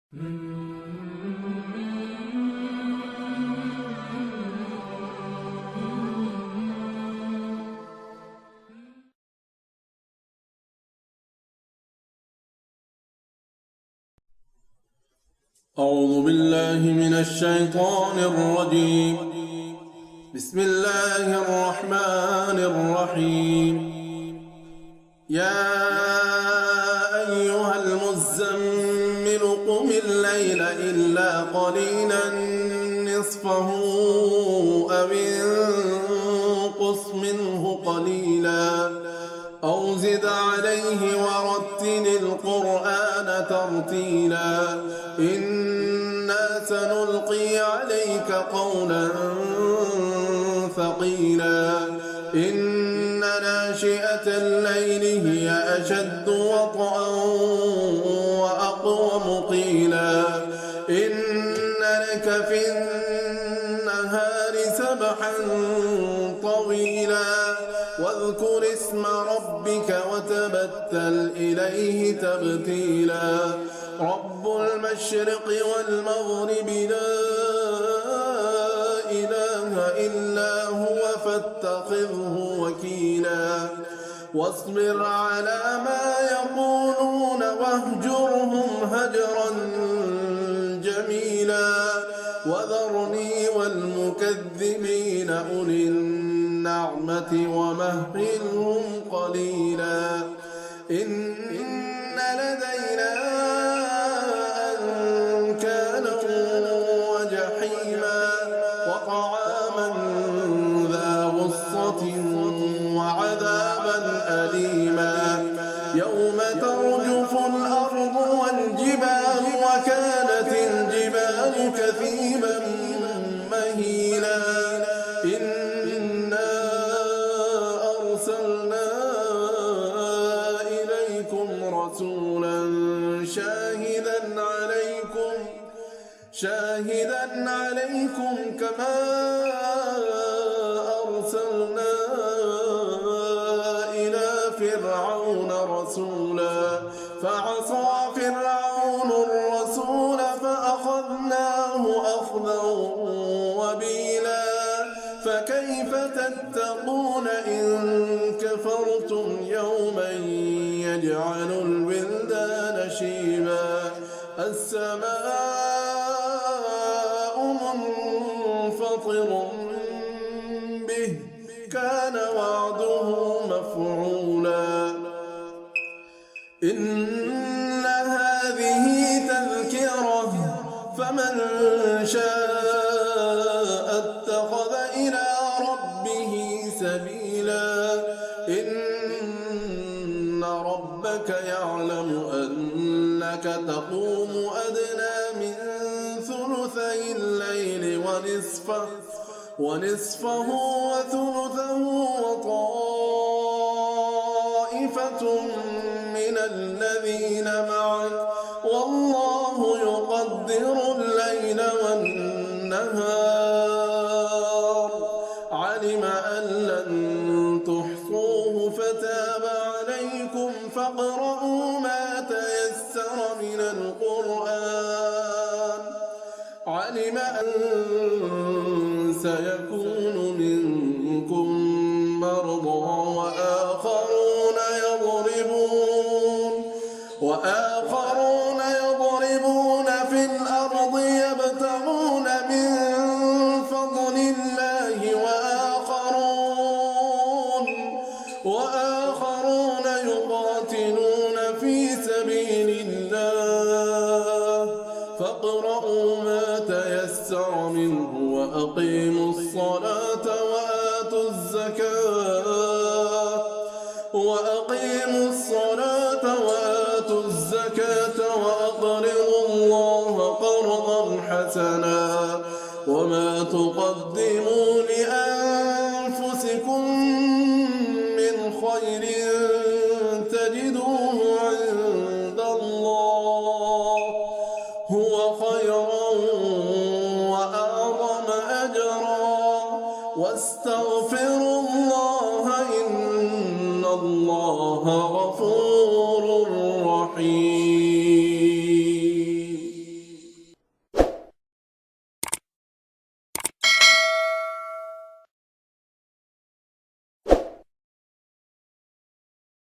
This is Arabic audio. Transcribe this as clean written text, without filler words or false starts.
أعوذ بالله من الشيطان الرجيم. بسم الله الرحمن الرحيم. يا أيها المزمل قم الليل إلا قليلا نصفه أو انقص منه قليلا أو زد عليه ورتل القرآن ترتيلا إنا سنلقي عليك قولا ثقيلا إن ناشئة الليل هي أشد وطئا وأقوم قيلا إن لك في النهار سبحا طويلا واذكر اسم ربك وتبتل إليه تبتيلا رب المشرق والمغرب لا إله إلا هو فاتخذه وكيلا واصبر على ما يقولون واهجرهم هجرا جميلا وذرني والمكذبين أولي النعمة ومهلهم قليلا إن لدينا أنكالا وجحيما وطعاما ذا غصة وعذابا أليما يوم ترجف الأرض والجبال وكانت الجبال كثيبا مهيلا إنا أرسلنا إليكم رسولا شاهدا عليكم كما أرسلنا إلى فرعون رسولا فعصى فرعون الرسول فأخذناه أخذا وبيلا فكيف تتقون إن كفرتم يوما يجعل الولدان شيبا السماء منفطر به كان وعده مفعولا إن هذه تذكرة فمن شاء اتخذ إلى ربه سبيلا إن ربك يعلم أنك تقوم أدنى من ثلثي الليل ونصفه وثلثه وطائفة من الذين معك والله يقدر الليل والنهار علم أن لن تحصوه فتاب عليكم فاقرؤوا ما تيسر من القرآن علم أن سيكون منكم مرضى وآخرون يضربون في الأرض يبتغون من فضل الله وآخرون يقاتلون في سبيل الله فاقرؤوا ما تيسر منه وأقيموا الصلاة وآتوا الزكاة وأقرضوا الله قرضا حسنا وما تقدموا لأنفسكم من خير تجدوه عند الله هو خيرا